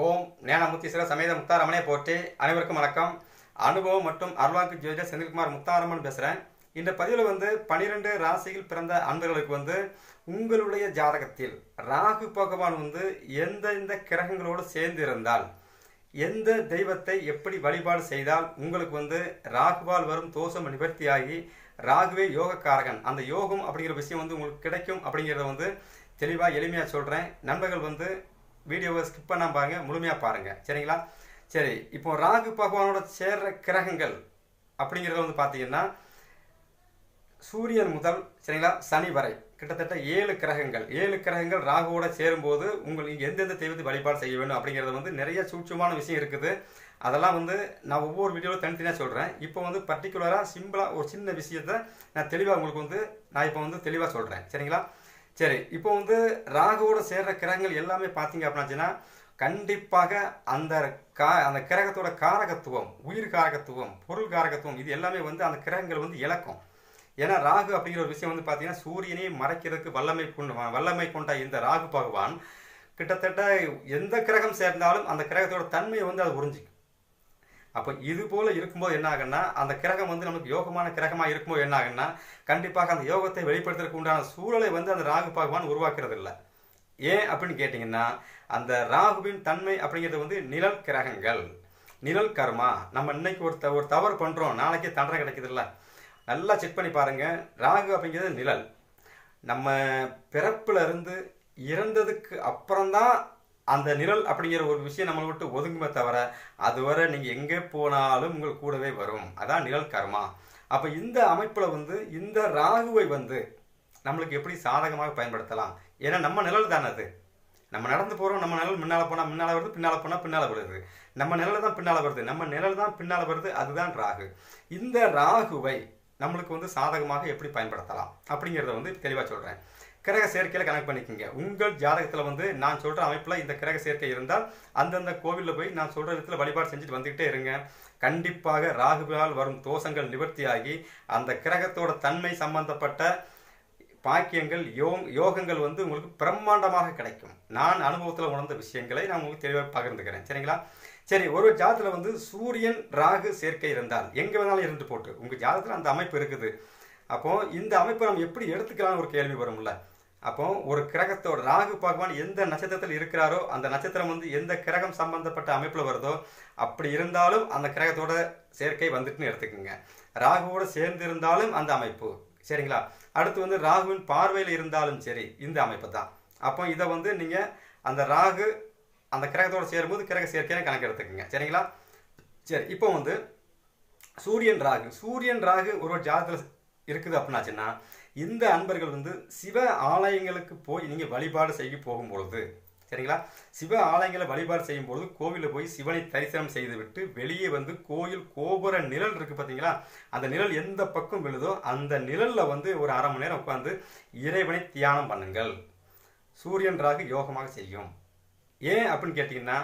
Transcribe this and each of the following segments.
ஓம் ஞானமுத்தீஸ்வர சமேத முத்தாரம்மனே போற்றி. அனைவருக்கும் வணக்கம். அனுபவம் மற்றும் அருள்வாக்கு ஜோதிடர் செந்தில்குமார் முத்தாரம்மன் பேசுகிறேன். இந்த பதிவில் 12 ராசியில் பிறந்த அன்பர்களுக்கு உங்களுடைய ஜாதகத்தில் ராகு பகவான் எந்தெந்த கிரகங்களோடு சேர்ந்து இருந்தால், எந்த தெய்வத்தை எப்படி வழிபாடு செய்தால் உங்களுக்கு ராகுவால் வரும் தோஷம் நிவர்த்தியாகி ராகுவே யோகக்காரகன், அந்த யோகம் அப்படிங்கிற விஷயம் உங்களுக்கு கிடைக்கும் அப்படிங்கிறத தெளிவாக எளிமையாக சொல்கிறேன். நண்பர்கள் வீடியோவை ஸ்கிப் பண்ணாமல் பாருங்கள், முழுமையாக பாருங்கள். சரிங்களா? சரி, இப்போ ராகு பகவானோட சேர்ற கிரகங்கள் அப்படிங்கிறத பார்த்தீங்கன்னா சூரியன் முதல் சரிங்களா சனி வரை கிட்டத்தட்ட 7 கிரகங்கள் ராகுவோட சேரும்போது உங்களுக்கு எந்தெந்த தெய்வத்தை வழிபாடு செய்ய வேண்டும் அப்படிங்கிறது நிறைய சூட்சமான விஷயம் இருக்குது. அதெல்லாம் நான் ஒவ்வொரு வீடியோவில் தனித்தனியாக சொல்கிறேன். இப்போ பர்டிகுலராக சிம்பிளாக ஒரு சின்ன விஷயத்தை நான் தெளிவாக உங்களுக்கு நான் இப்போ தெளிவாக சொல்கிறேன். சரிங்களா? சரி, இப்போ ராகுவோட சேர்ற கிரகங்கள் எல்லாமே பார்த்தீங்க அப்படின்னாச்சுன்னா கண்டிப்பாக அந்த கிரகத்தோட காரகத்துவம், உயிர் காரகத்துவம், பொருள் காரகத்துவம், இது எல்லாமே அந்த கிரகங்கள் இழக்கும். ஏன்னா ராகு அப்படிங்கிற ஒரு விஷயம் பார்த்தீங்கன்னா சூரியனை மறைக்கிறதுக்கு வல்லமை கொண்ட இந்த ராகு பகவான் கிட்டத்தட்ட எந்த கிரகம் சேர்ந்தாலும் அந்த கிரகத்தோட தன்மையை அது உறிஞ்சிக்கும். அப்போ இது போல இருக்கும்போது என்ன ஆகுன்னா, அந்த கிரகம் நமக்கு யோகமான கிரகமாக இருக்கும்போது என்ன ஆகுன்னா, கண்டிப்பாக அந்த யோகத்தை வெளிப்படுத்துறதுக்கு உண்டான சூழலை அந்த ராகு பகவான் உருவாக்குறது இல்லை. ஏன் அப்படின்னு கேட்டிங்கன்னா, அந்த ராகுவின் தன்மை அப்படிங்கிறது நிழல் கிரகங்கள், நிழல் கர்மா. நம்ம இன்னைக்கு ஒரு தவறு பண்ணுறோம், நாளைக்கே தண்டனை கிடைக்குது இல்லை. நல்லா செக் பண்ணி பாருங்க. ராகு அப்படிங்கிறது நிழல். நம்ம பிறப்புல இருந்து இறந்ததுக்கு அப்புறம்தான் அந்த நிழல் அப்படிங்கிற ஒரு விஷயம் நம்மளை விட்டு ஒதுங்குமே தவிர அதுவரை நீங்கள் எங்கே போனாலும் உங்கள் கூடவே வரும். அதான் நிழல் கர்மா. அப்போ இந்த அமைப்பில் இந்த ராகுவை நம்மளுக்கு எப்படி சாதகமாக பயன்படுத்தலாம்? ஏன்னா நம்ம நிழல் தானே அது. நம்ம நடந்து போகிறோம், நம்ம நிழல் முன்னால் போனால் முன்னால் வருது, பின்னால் போனால் பின்னால் வருது. நம்ம நிழல் தான் பின்னால் வருது, நம்ம நிழல் தான் பின்னால் வருது. அதுதான் ராகு. இந்த ராகுவை நம்மளுக்கு சாதகமாக எப்படி பயன்படுத்தலாம் அப்படிங்கிறத தெளிவாக சொல்கிறேன். கிரக சேர்க்கையில் கனெக்ட் பண்ணிக்கோங்க. உங்கள் ஜாதகத்தில் நான் சொல்கிற அமைப்பில் இந்த கிரக சேர்க்கை இருந்தால் அந்தந்த கோவிலில் போய் நான் சொல்கிற விதத்தில் வழிபாடு செஞ்சுட்டு வந்துக்கிட்டே இருங்க. கண்டிப்பாக ராகுவால் வரும் தோஷங்கள் நிவர்த்தியாகி அந்த கிரகத்தோட தன்மை சம்பந்தப்பட்ட பாக்கியங்கள், யோகங்கள் உங்களுக்கு பிரம்மாண்டமாக கிடைக்கும். நான் அனுபவத்தில் உணர்ந்த விஷயங்களை நான் உங்களுக்கு தெளிவாக பகிர்ந்துக்கிறேன். சரிங்களா? சரி, ஒரு ஜாதகத்தில் சூரியன் ராகு சேர்க்கை இருந்தால் எங்கே வேணாலும் இருந்து போட்டு உங்கள் ஜாதகத்தில் அந்த அமைப்பு இருக்குது. அப்போது இந்த அமைப்பை நம்ம எப்படி எடுத்துக்கலாம்னு ஒரு கேள்வி வரும்ல. அப்போ ஒரு கிரகத்தோட ராகு பகவான் எந்த நட்சத்திரத்தில் இருக்கிறாரோ அந்த நட்சத்திரம் எந்த கிரகம் சம்பந்தப்பட்ட அமைப்பில் வருதோ அப்படி இருந்தாலும் அந்த கிரகத்தோட சேர்க்கை வந்துட்டுன்னு எடுத்துக்கோங்க. ராகுவோட சேர்ந்து இருந்தாலும் அந்த அமைப்பு. சரிங்களா? அடுத்து ராகுவின் பார்வையில் இருந்தாலும் சரி, இந்த அமைப்பு தான். அப்போ இதை நீங்கள் அந்த ராகு அந்த கிரகத்தோடு சேரும்போது கிரக சேர்க்கையை கணக்கு எடுத்துக்கோங்க. சரிங்களா? சரி, இப்போ சூரியன் ராகு ஒரு ஜாதகத்தில் இருக்குது அப்படின்னாச்சுன்னா இந்த அன்பர்கள் சிவ ஆலயங்களுக்கு போய் நீங்கள் வழிபாடு செய்ய போகும்பொழுது, சரிங்களா, சிவ ஆலயங்களை வழிபாடு செய்யும் பொழுது கோவிலில் போய் சிவனை தரிசனம் செய்து விட்டு வெளியே கோயில் கோபுர நிழல் இருக்குது பார்த்தீங்களா, அந்த நிழல் எந்த பக்கம் விழுதோ அந்த நிழலில் ஒரு அரை மணி நேரம் உட்காந்து இறைவனை தியானம் பண்ணுங்கள். சூரியன் ராகு யோகமாக செய்யும். ஏன் அப்படின்னு கேட்டிங்கன்னா,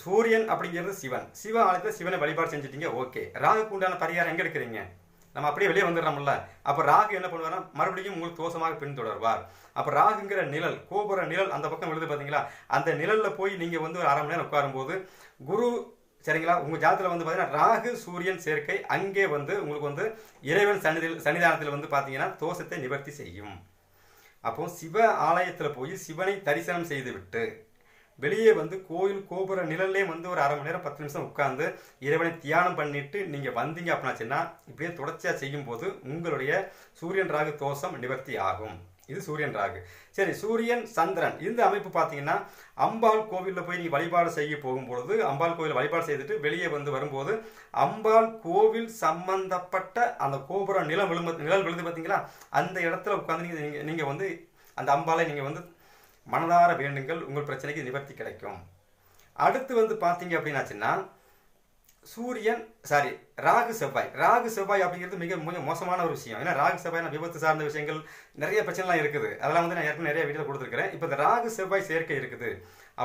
சூரியன் அப்படிங்கிறது சிவன். சிவ ஆலயத்தில் சிவனை வழிபாடு செஞ்சுட்டீங்க, ஓகே. ராகுக்கு உண்டான பரிகாரம் எங்கே எடுக்கிறீங்க? நம்ம அப்படியே வெளியே வந்துடுறோம்ல. அப்போ ராகு என்ன பண்ணுவார்னா மறுபடியும் உங்களுக்கு தோஷமாக பின்தொடர்வார். அப்போ ராகுங்கிற நிழல், கோபுர நிழல் அந்த பக்கம் விழுது பார்த்தீங்களா, அந்த நிழலில் போய் நீங்கள் ஒரு அரை மணி நேரம் உட்காரும்போது குரு, சரிங்களா, உங்கள் ஜாதகத்தில் பார்த்தீங்கன்னா ராகு சூரியன் சேர்க்கை அங்கே உங்களுக்கு இறைவன் சன்னிதானத்தில் பார்த்தீங்கன்னா தோஷத்தை நிவர்த்தி செய்யும். அப்போ சிவ ஆலயத்தில் போய் சிவனை தரிசனம் செய்து விட்டு வெளியே கோயில் கோபுர நிழல்லே ஒரு அரை மணி நேரம் 10 நிமிஷம் உட்கார்ந்து இறைவனை தியானம் பண்ணிட்டு நீங்கள் வந்தீங்க அப்படின்னாச்சுன்னா இப்படியே தொடர்ச்சியாக செய்யும்போது உங்களுடைய சூரியன் ராகு தோஷம் நிவர்த்தி ஆகும். இது சூரியன் ராகு. சரி, சூரியன் சந்திரன் இந்த அமைப்பு பார்த்தீங்கன்னா அம்பாள் கோவிலில் போய் நீங்கள் வழிபாடு செய்ய போகும்பொழுது அம்பாள் கோவில் வழிபாடு செய்துட்டு வெளியே வரும்போது அம்பாள் கோவில் சம்பந்தப்பட்ட அந்த கோபுர நிழல் விழுந்து பார்த்தீங்களா, அந்த இடத்துல உட்காந்து நீங்கள் அந்த அம்பாளை நீங்கள் மனதார வேண்டுங்கள், உங்கள் பிரச்சனைக்கு நிவர்த்தி கிடைக்கும். அடுத்து பார்த்தீங்க அப்படின்னாச்சுன்னா ராகு செவ்வாய் அப்படிங்கிறது மிக மோசமான ஒரு விஷயம். ஏன்னா ராகு செவ்வாய் விபத்து சார்ந்த விஷயங்கள் நிறைய பிரச்சனைலாம் இருக்குது. அதெல்லாம் நான் ஏற்கனவே நிறைய வீடியோ கொடுத்துருக்கிறேன். இப்போ இந்த ராகு செவ்வாய் சேர்க்கை இருக்குது.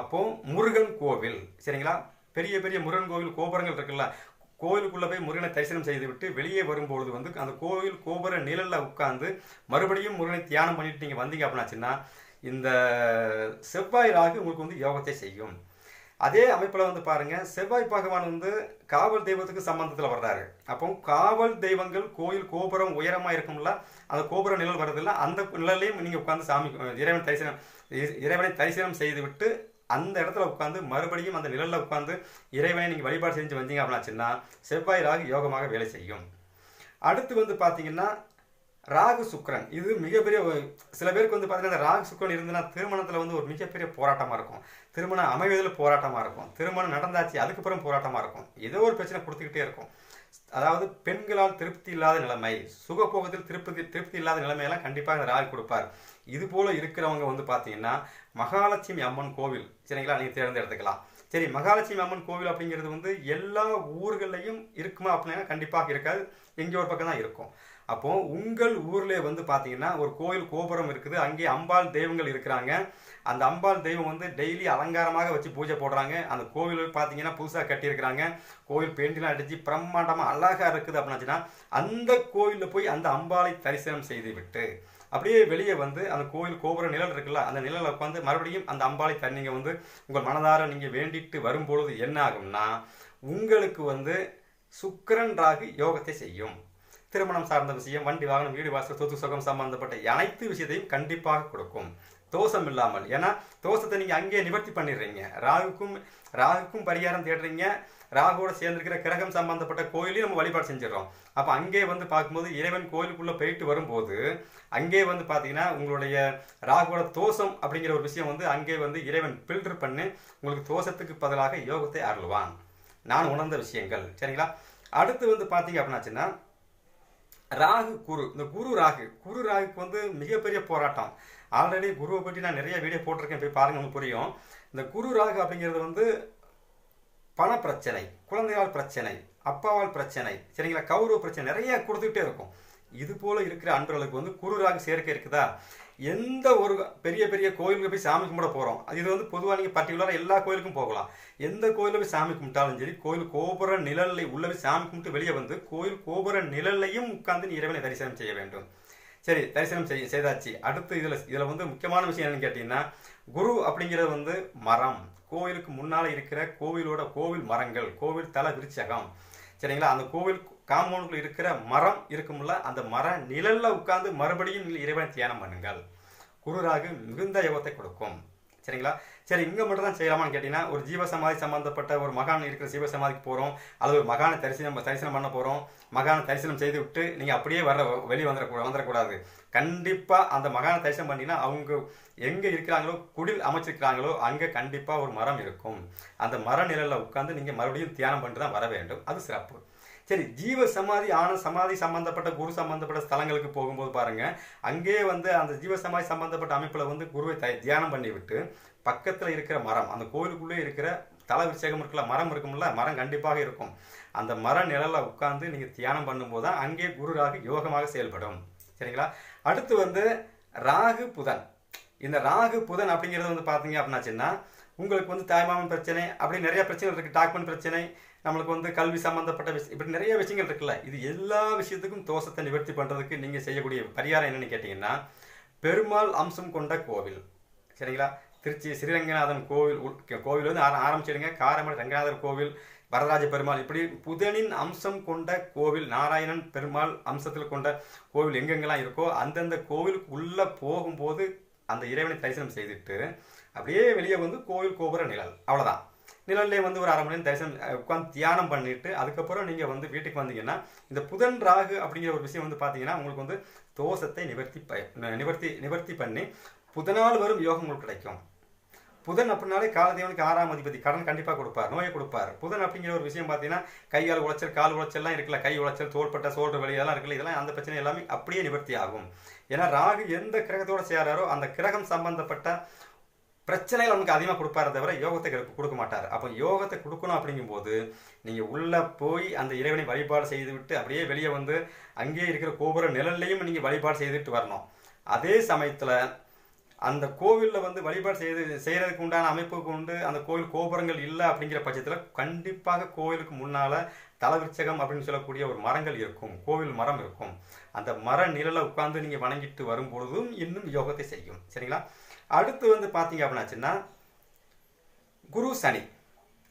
அப்போ முருகன் கோவில், சரிங்களா, பெரிய பெரிய முருகன் கோவில் கோபுரங்கள் இருக்குல்ல, கோயிலுக்குள்ளே போய் முருகனை தரிசனம் செய்து விட்டு வெளியே வரும்பொழுது அந்த கோவில் கோபுர நிழலில் உட்கார்ந்து மறுபடியும் முருகனை தியானம் பண்ணிட்டு நீங்கள் வந்தீங்க அப்படின்னாச்சுன்னா இந்த செவ்வாய் ராகு உங்களுக்கு யோகத்தை செய்யும். அதே அமைப்பில் வந்து பாருங்க, செவ்வாய் பகவான் வந்து காவல் தெய்வத்துக்கு சம்பந்தத்தில் வர்றாரு. அப்போ காவல் தெய்வங்கள் கோயில் கோபுரம் உயரமாக இருக்கும்ல, அந்த கோபுர நிழல் வருதில்ல, அந்த நிழலையும் நீங்கள் உட்காந்து சாமி இறைவனை தரிசனம் செய்து விட்டு அந்த இடத்துல உட்காந்து மறுபடியும் அந்த நிழலில் உட்காந்து இறைவனை நீங்கள் வழிபாடு செஞ்சு வந்தீங்க அப்படின்னாச்சுன்னா செவ்வாய் ராகு யோகமாக வேலை செய்யும். அடுத்து வந்து பார்த்தீங்கன்னா ராகு சுக்கிரன், இது மிகப்பெரிய சில பேருக்கு வந்து பார்த்தீங்கன்னா இந்த ராகு சுக்கிரன் இருந்துன்னா திருமணத்தில் வந்து ஒரு மிகப்பெரிய போராட்டமாக இருக்கும், திருமணம் அமைவதில் போராட்டமாக இருக்கும், திருமணம் நடந்தாச்சு அதுக்கப்புறம் போராட்டமாக இருக்கும், ஏதோ ஒரு பிரச்சனை கொடுத்துக்கிட்டே இருக்கும். அதாவது பெண்களால் திருப்தி இல்லாத நிலைமை, சுகபோகத்தில் திருப்தி இல்லாத நிலைமையெல்லாம் கண்டிப்பாக இந்த ராகு கொடுப்பார். இது போல இருக்கிறவங்க வந்து பார்த்தீங்கன்னா மகாலட்சுமி அம்மன் கோவில், சரிங்களா, நீங்கள் தேர்ந்தெடுத்துக்கலாம். சரி, மகாலட்சுமி அம்மன் கோவில் அப்படிங்கிறது வந்து எல்லா ஊர்களையும் இருக்குமா அப்படின்னா கண்டிப்பாக இருக்காது, எங்கே ஒரு பக்கம் தான் இருக்கும். அப்போ உங்கள் ஊர்லேயே வந்து பார்த்தீங்கன்னா ஒரு கோயில் கோபுரம் இருக்குது, அங்கே அம்பாள் தெய்வங்கள் இருக்கிறாங்க. அந்த அம்பாள் தெய்வம் வந்து டெய்லி அலங்காரமாக வச்சு பூஜை போடுறாங்க. அந்த கோவில் பார்த்தீங்கன்னா புதுசாக கட்டியிருக்கிறாங்க, கோவில் பெயிண்டெலாம் அடித்து பிரம்மாண்டமாக அழகாக இருக்குது அப்படின்னாச்சுன்னா அந்த கோயிலில் போய் அந்த அம்பாளை தரிசனம் செய்து விட்டு அப்படியே வெளியே வந்து அந்த கோயில் கோபுர நிழல் இருக்குல்ல, அந்த நிழலை உட்காந்து மறுபடியும் அந்த அம்பாளை நீங்கள் வந்து உங்கள் மனதார நீங்கள் வேண்டிட்டு வரும்பொழுது என்ன ஆகும்னா உங்களுக்கு வந்து சுக்கிரன் ராகு யோகத்தை செய்யும். திருமணம் சார்ந்த விஷயம், வண்டி வாகனம், வீடு வாசல், சொத்து சுகம் சம்பந்தப்பட்ட அனைத்து விஷயத்தையும் கண்டிப்பாக கொடுக்கும், தோஷம் இல்லாமல். ஏன்னா தோஷத்தை நீங்கள் அங்கேயே நிவர்த்தி பண்ணிடுறீங்க. ராகுக்கும் பரிகாரம் தேடுறீங்க, ராகுவோட சேர்ந்திருக்கிற கிரகம் சம்பந்தப்பட்ட கோயிலையும் நம்ம வழிபாடு செஞ்சிடறோம். அப்போ அங்கே வந்து பார்க்கும்போது இறைவன் கோயிலுக்குள்ளே போயிட்டு வரும்போது அங்கே வந்து பார்த்தீங்கன்னா உங்களுடைய ராகுவோட தோஷம் அப்படிங்கிற ஒரு விஷயம் வந்து அங்கே வந்து இறைவன் ஃபில்டர் பண்ணி உங்களுக்கு தோஷத்துக்கு பதிலாக யோகத்தை அருள்வான். நான் உணர்ந்த விஷயங்கள், சரிங்களா. அடுத்து வந்து பார்த்தீங்க அப்படின்னாச்சுன்னா ராகு குரு, இந்த குரு ராகுக்கு வந்து மிகப்பெரிய போராட்டம். ஆல்ரெடி குருவை பற்றி நான் நிறைய வீடியோ போட்டிருக்கேன், போய் பாருங்க, உங்களுக்கு புரியும். இந்த குரு ராகு அப்படிங்கிறது வந்து பண பிரச்சனை, குழந்தையால் பிரச்சனை, அப்பாவால் பிரச்சனை, சரிங்களா, கௌரவ பிரச்சனை நிறைய கொடுத்துக்கிட்டே இருக்கும். இது போல இருக்கிற அன்பர்களுக்கு வந்து குரு ராகு சேர்க்கை இருக்குதா, எந்த ஒரு பெரிய பெரிய கோயிலுக்கு போய் சாமி கும்பிட போகிறோம், இது வந்து பொதுவாக நீங்கள் பர்டிகுலராக எல்லா கோயிலுக்கும் போகலாம். எந்த கோயிலில் போய் சாமி கும்பிட்டாலும் சரி, கோயில் கோபுர நிழலை உள்ள போய் சாமி கும்பிட்டு வெளியே வந்து கோயில் கோபுர நிழலையும் உட்கார்ந்து நீ இறைவனை தரிசனம் செய்ய வேண்டும். சரி, தரிசனம் செய்தாச்சு. அடுத்து இதில் வந்து முக்கியமான விஷயம் என்னன்னு கேட்டிங்கன்னா, குரு அப்படிங்கிறது வந்து மரம், கோவிலுக்கு முன்னால் இருக்கிற கோவில் மரங்கள், கோவில் தல விருட்சகம், சரிங்களா, அந்த கோவில் காம்பவுண்டுக்குள்ள இருக்கிற மரம் இருக்கும்ல, அந்த மர நிழல்ல உட்கார்ந்து மறுபடியும் இறைவனை தியானம் பண்ணுங்கள். குருராகு மிகுந்த யோகத்தை கொடுக்கும், சரிங்களா. சரி, இங்கே மட்டும் தான் செய்யலாமான்னு கேட்டிங்கன்னா, ஒரு ஜீவசமாதி சம்பந்தப்பட்ட ஒரு மகான் இருக்கிற ஜீவசமாதிக்கு போகிறோம், அல்லது ஒரு மகானை தரிசனம் பண்ண போகிறோம், மகானை தரிசனம் செய்து விட்டு நீங்கள் அப்படியே வெளியே வந்துடக்கூடாது. கண்டிப்பாக அந்த மகானை தரிசனம் பண்ணிங்கன்னா அவங்க எங்கே இருக்கிறாங்களோ, குடில் அமைச்சிருக்கிறாங்களோ அங்கே கண்டிப்பாக ஒரு மரம் இருக்கும். அந்த மர நிழலில் உட்காந்து நீங்கள் மறுபடியும் தியானம் பண்ணிட்டு தான் வர வேண்டும், அது சிறப்பு. சரி, ஜீவ சமாதி சமாதி சம்பந்தப்பட்ட குரு சம்பந்தப்பட்ட ஸ்தலங்களுக்கு போகும்போது பாருங்க, அங்கே வந்து அந்த ஜீவ சமாதி சம்பந்தப்பட்ட அமைப்பில் வந்து குருவை தியானம் பண்ணி விட்டு பக்கத்தில் இருக்கிற மரம், அந்த கோயிலுக்குள்ளே இருக்கிற தல விருட்சகம் இருக்குல்ல, மரம் இருக்கும்ல, மரம் கண்டிப்பாக இருக்கும். அந்த மர நிழலில் உட்கார்ந்து நீங்கள் தியானம் பண்ணும்போது தான் அங்கே குரு ராகு யோகமாக செயல்படும், சரிங்களா. அடுத்து வந்து ராகு புதன். இந்த ராகு புதன் அப்படிங்கிறது வந்து பார்த்தீங்க அப்படின்னாச்சுன்னா உங்களுக்கு வந்து தாய்மாமன் பிரச்சனை, அப்படி நிறைய பிரச்சனைகள் இருக்குது, டாக்குமெண்ட் பிரச்சனை, நம்மளுக்கு வந்து கல்வி சம்பந்தப்பட்ட விஷயம், இப்படி நிறைய விஷயங்கள் இருக்குல்ல. இது எல்லா விஷயத்துக்கும் தோஷத்தை நிவர்த்தி பண்ணுறதுக்கு நீங்கள் செய்யக்கூடிய பரிகாரம் என்னென்னு கேட்டிங்கன்னா, பெருமாள் அம்சம் கொண்ட கோவில், சரிங்களா. திருச்சி ஸ்ரீரங்கநாதன் கோவில் வந்து ஆரம்பிச்சிடுங்க, காரமடை ரங்கநாதர் கோவில், வரராஜ பெருமாள், இப்படி புதனின் அம்சம் கொண்ட கோவில், நாராயணன் பெருமாள் அம்சத்தில் கொண்ட கோவில் எங்கெங்கெல்லாம் இருக்கோ அந்தந்த கோவிலுக்கு உள்ளே போகும்போது அந்த இறைவனை தரிசனம் செய்துட்டு அப்படியே வெளியே வந்து கோவில் கோபுர நிழல், அவ்வளோதான். நிழல்லே வந்து ஒரு 1/2 மணி நேரம் தரிசனம் உட்காந்து தியானம் பண்ணிட்டு அதுக்கப்புறம் நீங்கள் வந்து வீட்டுக்கு வந்தீங்கன்னா இந்த புதன் ராகு அப்படிங்கிற ஒரு விஷயம் வந்து பார்த்தீங்கன்னா உங்களுக்கு வந்து தோஷத்தை நிவர்த்தி பண்ணி புதனால் வரும் யோகம் உங்களுக்கு கிடைக்கும். புதன் அப்படின்னாலே காலதேவனுக்கு 6ஆம் அதிபதி, கடன் கண்டிப்பாக கொடுப்பார், நோயை கொடுப்பார். புதன் அப்படிங்கிற ஒரு விஷயம் பார்த்தீங்கன்னா கையால் உளைச்சல், கால் உளைச்சல்லாம் இருக்குல்ல, கை உளைச்சல், தோள்பட்ட சோல்ற வலி இதெல்லாம் இருக்குல்ல, இதெல்லாம் அந்த பிரச்சனை எல்லாமே அப்படியே நிவர்த்தி ஆகும். ஏன்னா ராகு எந்த கிரகத்தோடு சேராரோ அந்த கிரகம் சம்பந்தப்பட்ட பிரச்சனைகள் நமக்கு அதிகமாக கொடுப்பார தவிர யோகத்தை கொடுக்க மாட்டார். அப்போ யோகத்தை கொடுக்கணும் அப்படிங்கும்போது நீங்கள் உள்ளே போய் அந்த இறைவனை வழிபாடு செய்துவிட்டு அப்படியே வெளியே வந்து அங்கேயே இருக்கிற கோபுர நிழல்லையும் நீங்கள் வழிபாடு செய்துவிட்டு வரணும். அதே சமயத்தில் அந்த கோவிலில் வந்து வழிபாடு செய்கிறதுக்கு உண்டான அமைப்புக்கு உண்டு, அந்த கோவில் கோபுரங்கள் இல்லை அப்படிங்கிற பட்சத்தில் கண்டிப்பாக கோவிலுக்கு முன்னால் தலவிருச்சகம் அப்படின்னு சொல்லக்கூடிய ஒரு மரங்கள் இருக்கும், கோவில் மரம் இருக்கும். அந்த மர நிழலை உட்கார்ந்து நீங்கள் வணங்கிட்டு வரும்பொழுதும் இன்னும் யோகத்தை செய்யும், சரிங்களா. அடுத்து வந்து பார்த்தீங்க அப்படின்னாச்சுன்னா குரு சனி.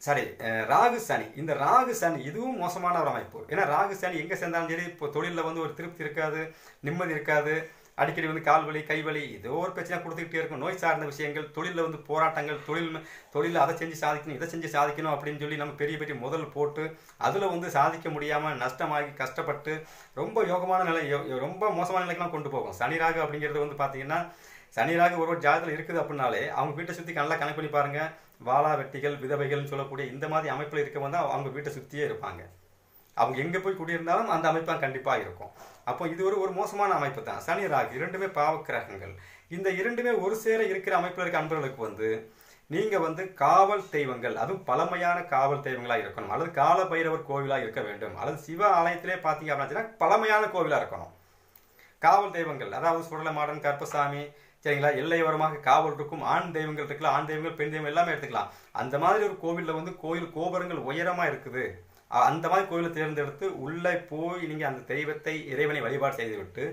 சரி, ராகு சனி. இந்த ராகு சனி இதுவும் மோசமான ஒரு அமைப்பு. ஏன்னா ராகு சனி எங்கே சேர்ந்தாலும் சரி, இப்போ தொழிலில் வந்து ஒரு திருப்தி இருக்காது, நிம்மதி இருக்காது, அடிக்கடி வந்து கால் வலி கை வலி ஏதோ ஒரு பிரச்சனை கொடுத்துக்கிட்டே இருக்கும். நோய் சார்ந்த விஷயங்கள், தொழிலில் வந்து போராட்டங்கள், தொழிலில் அதை செஞ்சு சாதிக்கணும் இதை செஞ்சு சாதிக்கணும் அப்படின்னு சொல்லி நம்ம பெரிய பெரிய முதல் போட்டு அதில் வந்து சாதிக்க முடியாமல் நஷ்டமாகி கஷ்டப்பட்டு ரொம்ப யோகமான நிலை, ரொம்ப மோசமான நிலைக்கெல்லாம் கொண்டு போகும். சனி ராகு அப்படிங்கிறது வந்து பார்த்தீங்கன்னா, சனி ராகு ஒரு ஜாதகத்தில் இருக்குது அப்படின்னாலே அவங்க வீட்டை சுற்றி நல்லா கணக்கு பண்ணி பாருங்கள். வாலா வெட்டிகள் விதவைகள்னு சொல்லக்கூடிய இந்த மாதிரி அமைப்பில் இருக்கவங்க தான் அவங்க வீட்டை சுற்றியே இருப்பாங்க. அவங்க எங்கே போய் குடியிருந்தாலும் அந்த அமைப்பாக கண்டிப்பாக இருக்கும். அப்போ இது ஒரு மோசமான அமைப்பு தான். சனி ராகு இரண்டுமே பாவக்கிரகங்கள். இந்த இரண்டுமே ஒரு சேர இருக்கிற அமைப்பில் இருக்க அன்பர்களுக்கு வந்து நீங்கள் வந்து காவல் தெய்வங்கள், அதுவும் பழமையான காவல் தெய்வங்களாக இருக்கணும், அல்லது கால பைரவர் கோவிலாக இருக்க வேண்டும், அல்லது சிவ ஆலயத்திலே பார்த்தீங்க அப்படின்னா பழமையான கோவிலாக இருக்கணும். காவல் தெய்வங்கள் அதாவது சுடலமாடன், கருப்பசாமி, சரிங்களா, எல்லையோரமாக காவல் இருக்கும். ஆண் தெய்வங்கள் இருக்கலாம், ஆண் தெய்வங்கள் பெண் தெய்வங்கள் எல்லாமே எடுத்துக்கலாம். அந்த மாதிரி ஒரு கோவிலில் வந்து கோயில் கோபுரங்கள் உயரமாக இருக்குது, அந்த மாதிரி கோயிலை தேர்ந்தெடுத்து உள்ளே போய் நீங்கள் அந்த தெய்வத்தை இறைவனை வழிபாடு செய்து விட்டு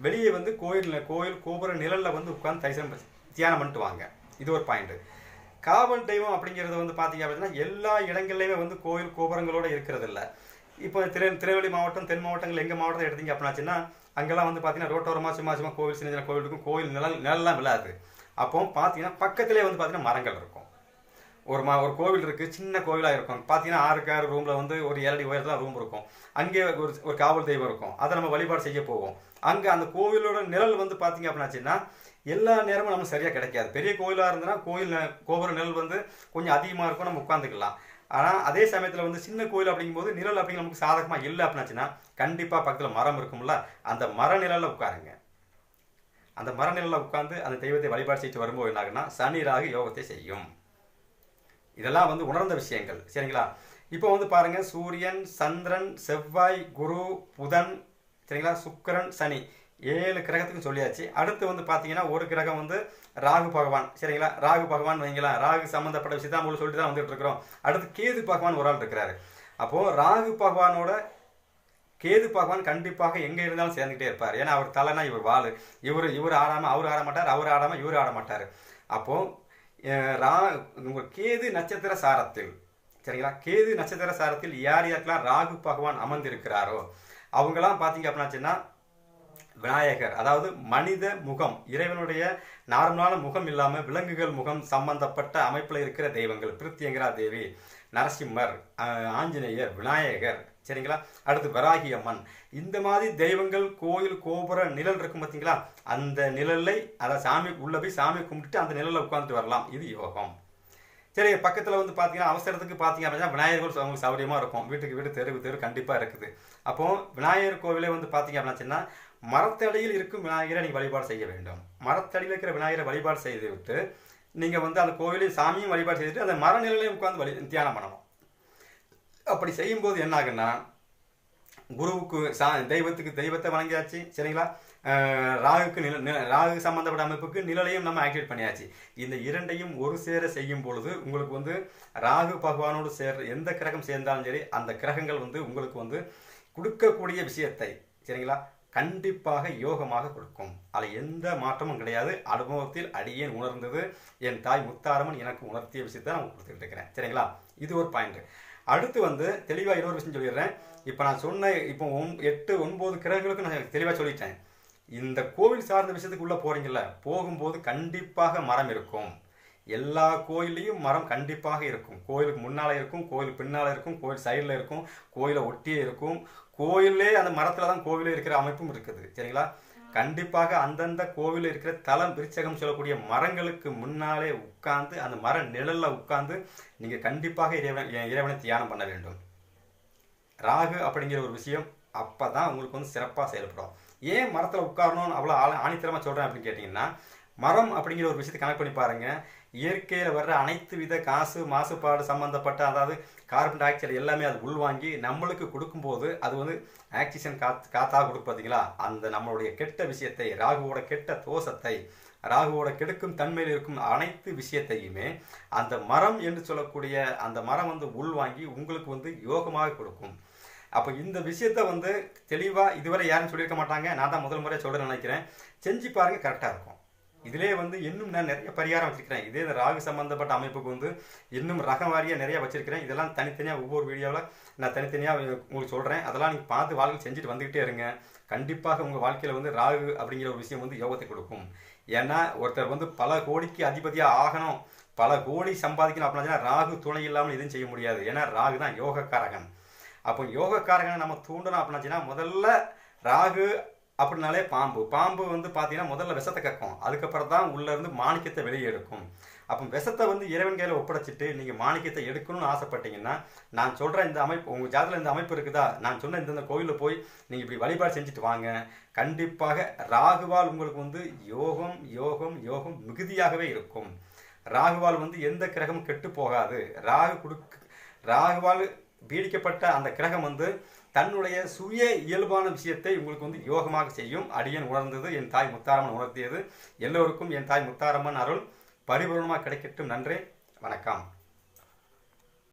வெளியே வந்து கோயில் கோபுர நிழலில் வந்து உட்காந்து தியானம் பண்ணிட்டு வாங்க. இது ஒரு பாயிண்ட். காவல் தெய்வம் அப்படிங்கிறது வந்து பார்த்தீங்க அப்படின்னா எல்லா இடங்கள்லையுமே வந்து கோயில் கோபுரங்களோடு இருக்கிறது இல்லை. இப்போ திருநெல்வேலி மாவட்டம், தென் மாவட்டங்கள் எங்கள் மாவட்டத்தை எடுத்தீங்க அப்படின்னாச்சுன்னா அங்கெல்லாம் வந்து பார்த்தீங்கன்னா ரோட்டோரமாக சும்மா கோவில், சின்ன சின்ன கோவில் இருக்கும், கோவில் நிழல்லாம் விழாது. அப்போ பார்த்தீங்கன்னா பக்கத்திலே வந்து பார்த்தீங்கன்னா மரங்கள் இருக்கும். ஒரு கோவில் இருக்குது, சின்ன கோவிலாக இருக்கும். பார்த்தீங்கன்னா 6க்கு 6 ரூமில் வந்து ஒரு 7 அடி உயரத்தில் ரூம் இருக்கும். அங்கே ஒரு காவல் தெய்வம் இருக்கும். அதை நம்ம வழிபாடு செய்ய போவோம். அங்கே அந்த கோவிலோட நிழல் வந்து பார்த்தீங்க அப்படின்னாச்சுன்னா எல்லா நேரமும் நம்ம சரியாக கிடைக்காது. பெரிய கோவிலாக இருந்ததுன்னா கோபுர நிழல் வந்து கொஞ்சம் அதிகமாக இருக்கும், நம்ம உட்காந்துக்கலாம். ஆனால் அதே சமயத்தில் வந்து சின்ன கோயில் அப்படிங்கும்போது நிழல் அப்படிங்கிற நமக்கு சாதகமாக இல்லை அப்படின்னாச்சுன்னா கண்டிப்பாக பக்கத்தில் மரம் இருக்கும்ல, அந்த மர நிழலில் உட்காருங்க. அந்த மர நிழலில் உட்காந்து அந்த தெய்வத்தை வழிபாடு செய்து வரும்போது என்னாகுன்னா சனி ராகு யோகத்தை செய்யும். இதெல்லாம் வந்து உணர்ந்த விஷயங்கள். சரிங்களா? இப்போ வந்து பாருங்க, சூரியன், சந்திரன், செவ்வாய், குரு, புதன், சரிங்களா, சுக்கிரன், சனி 7 கிரகத்துக்கும் சொல்லியாச்சு. அடுத்து வந்து பார்த்தீங்கன்னா ஒரு கிரகம் வந்து ராகு பகவான். சரிங்களா? ராகு பகவான் வைங்களா, ராகு சம்மந்தப்பட்ட விஷயத்தான் உங்களுக்கு சொல்லிட்டு தான் வந்துட்டு இருக்கிறோம். அடுத்து கேது பகவான் ஒரு ஆள் இருக்கிறாரு. அப்போது ராகு பகவானோட கேது பகவான் கண்டிப்பாக எங்கே இருந்தாலும் சேர்ந்துக்கிட்டே இருப்பார். ஏன்னா அவர் தலைனா இவர் வாள், இவர் ஆடாமல் அவர் ஆட மாட்டார், அவர் ஆடாமல் இவர் ஆட மாட்டார். அப்போது உங்கள் கேது நட்சத்திர சாரத்தில், சரிங்களா, கேது நட்சத்திர சாரத்தில் யார் யாருக்கெல்லாம் ராகு பகவான் அமர்ந்திருக்கிறாரோ அவங்களாம் பார்த்தீங்க அப்படின்னாச்சுன்னா விநாயகர், அதாவது மனித முகம், இறைவனுடைய நார்மலான முகம் இல்லாமல் விலங்குகள் முகம் சம்பந்தப்பட்ட அமைப்பில் இருக்கிற தெய்வங்கள், பிரித்தியங்கரா தேவி, நரசிம்மர், ஆஞ்சநேயர், விநாயகர், சரிங்களா, அடுத்து வராகி அம்மன், இந்த மாதிரி தெய்வங்கள் கோயில் கோபுர நிழல் இருக்கும் பார்த்தீங்களா, அந்த நிழலை அதை சாமி உள்ள போய் சாமி கும்பிட்டு அந்த நிழலில் உட்காந்துட்டு வரலாம். இது யோகம். சரி, பக்கத்தில் வந்து பார்த்தீங்கன்னா அவசரத்துக்கு பார்த்தீங்க அப்படின்னா விநாயகர் அவங்களுக்கு சௌகரியமாக இருக்கும். வீட்டுக்கு வீடு தெரு கண்டிப்பாக இருக்குது. அப்போது விநாயகர் கோவிலே வந்து பார்த்தீங்க அப்படின்னா மரத்தடியில் இருக்கும் விநாயகரை நீங்கள் வழிபாடு செய்ய வேண்டும். மரத்தடியில் இருக்கிற விநாயகரை வழிபாடு செய்து விட்டு நீங்கள் வந்து அந்த கோவிலையும் சாமியும் வழிபாடு செய்துட்டு அந்த மர நிலையிலையும் உட்காந்து தியானம் பண்ணணும். அப்படி செய்யும்போது என்ன ஆகுன்னா, குருவுக்கு தெய்வத்தை வணங்கியாச்சு, சரிங்களா, ராகு சம்பந்தப்பட்ட அமைப்புக்கு நிழலையும் நம்ம ஆக்டிவேட் பண்ணியாச்சு. இந்த இரண்டையும் ஒரு சேர செய்யும் பொழுது உங்களுக்கு வந்து ராகு பகவானோடு எந்த கிரகம் சேர்ந்தாலும் சரி அந்த கிரகங்கள் வந்து உங்களுக்கு வந்து கொடுக்கக்கூடிய விஷயத்தை, சரிங்களா, கண்டிப்பாக யோகமாக கொடுக்கும். அதில் எந்த மாற்றமும் கிடையாது. அனுபவத்தில் அடியேன் உணர்ந்தது, என் தாய் முத்தாரம்மன் எனக்கு உணர்த்திய விஷயத்தை நான் கொடுத்துட்டு இருக்கிறேன். சரிங்களா? இது ஒரு பாயிண்ட். அடுத்து வந்து தெளிவாக இன்னொரு விஷயம் சொல்லிடுறேன். இப்போ நான் சொன்ன 8, 9 கிரகங்களுக்கு நான் தெளிவாக சொல்லிட்டேன். இந்த கோவில் சார்ந்த விஷயத்துக்கு உள்ளே போகிறீங்கள, போகும்போது கண்டிப்பாக மரம் இருக்கும். எல்லா கோயிலையும் மரம் கண்டிப்பாக இருக்கும். கோயிலுக்கு முன்னால் இருக்கும், கோயிலுக்கு பின்னால் இருக்கும், கோயில் சைடில் இருக்கும், கோயிலை ஒட்டியே இருக்கும். கோயிலே அந்த மரத்தில் தான் கோவிலே இருக்கிற அமைப்பும் இருக்குது. சரிங்களா? கண்டிப்பாக அந்தந்த கோவிலில் இருக்கிற தலம் விருச்சகம் சொல்லக்கூடிய மரங்களுக்கு முன்னாலே உட்கார்ந்து அந்த மர நிழலில் உட்கார்ந்து நீங்கள் கண்டிப்பாக இறைவனை தியானம் பண்ண வேண்டும். ராகு அப்படிங்கிற ஒரு விஷயம் அப்போ தான் உங்களுக்கு வந்து சிறப்பாக செயல்படும். ஏன் மரத்தில் உட்காரணும்னு அவ்வளோ ஆணித்தரமாக சொல்கிறேன் அப்படின்னு கேட்டிங்கன்னா, மரம் அப்படிங்கிற ஒரு விஷயத்தை கனெக்ட் பண்ணி பாருங்கள். இயற்கையில் வர்ற அனைத்து வித மாசுபாடு சம்மந்தப்பட்ட, அதாவது கார்பன் டை ஆக்சைடு எல்லாமே அது உள்வாங்கி நம்மளுக்கு கொடுக்கும்போது அது வந்து ஆக்சிஜன் காத்தாக கொடுக்கும் பார்த்தீங்களா. அந்த நம்மளுடைய கெட்ட விஷயத்தை, ராகுவோட கெட்ட தோஷத்தை, ராகுவோட கெடுக்கும் தன்மையில் இருக்கும் அனைத்து விஷயத்தையுமே அந்த மரம் என்று சொல்லக்கூடிய அந்த மரம் வந்து உள்வாங்கி உங்களுக்கு வந்து யோகமாக கொடுக்கும். அப்போ இந்த விஷயத்த வந்து தெளிவாக இதுவரை யாரும் சொல்லியிருக்க மாட்டாங்க. நான் தான் முதல் முறையாக சொல்ல நினைக்கிறேன். செஞ்சு பாருங்கள், கரெக்டாக இருக்கும். இதிலே வந்து இன்னும் நான் நிறைய பரிகாரம் வச்சிருக்கிறேன். இதே இந்த ராகு சம்பந்தப்பட்ட அமைப்புக்கு வந்து இன்னும் ரகம் வாரியாக நிறைய வச்சிருக்கிறேன். இதெல்லாம் தனித்தனியாக ஒவ்வொரு வீடியோவில் நான் தனித்தனியாக உங்களுக்கு சொல்கிறேன். அதெல்லாம் நீங்கள் பார்த்து வாழ்க்கை செஞ்சுட்டு வந்துக்கிட்டே இருங்க. கண்டிப்பாக உங்கள் வாழ்க்கையில் வந்து ராகு அப்படிங்கிற ஒரு விஷயம் வந்து யோகத்தை கொடுக்கும். ஏன்னா ஒருத்தர் வந்து பல கோடிக்கு அதிபதியாக ஆகணும், பல கோடி சம்பாதிக்கணும் அப்படின்னா ராகு துணை இல்லாமல் எதுவும் செய்ய முடியாது. ஏன்னா ராகு தான் யோகக்காரகன். அப்போ யோகக்காரகனை நம்ம தூண்டணும் அப்படின்னாச்சுன்னா முதல்ல ராகு அப்படின்னாலே பாம்பு வந்து பார்த்தீங்கன்னா முதல்ல விஷத்தை கக்கும், அதுக்கப்புறம் தான் உள்ளேருந்து மாணிக்கத்தை வெளியே எடுக்கும். அப்போ விஷத்தை வந்து இறைவன் கையில் ஒப்படைச்சிட்டு நீங்கள் மாணிக்கத்தை எடுக்கணும்னு ஆசைப்பட்டீங்கன்னா நான் சொல்கிற இந்த அமைப்பு, உங்கள் ஜாதகத்தில் இந்த அமைப்பு இருக்குதா, நான் சொன்ன இந்த கோயிலில் போய் நீங்கள் இப்படி வழிபாடு செஞ்சுட்டு வாங்க. கண்டிப்பாக ராகுவால் உங்களுக்கு வந்து யோகம் யோகம் யோகம் மிகுதியாகவே இருக்கும். ராகுவால் வந்து எந்த கிரகமும் கெட்டு போகாது. ராகுவால் பீடிக்கப்பட்ட அந்த கிரகம் வந்து தன்னுடைய சுய இயல்பான விஷயத்தை உங்களுக்கு வந்து யோகமாக செய்யும். அடியன் உணர்ந்தது, என் தாய் முத்தாரம்மன் உணர்த்தியது. எல்லோருக்கும் என் தாய் முத்தாரம்மன் அருள் பரிபூர்ணமாக கிடைக்கட்டும். நன்றி, வணக்கம்.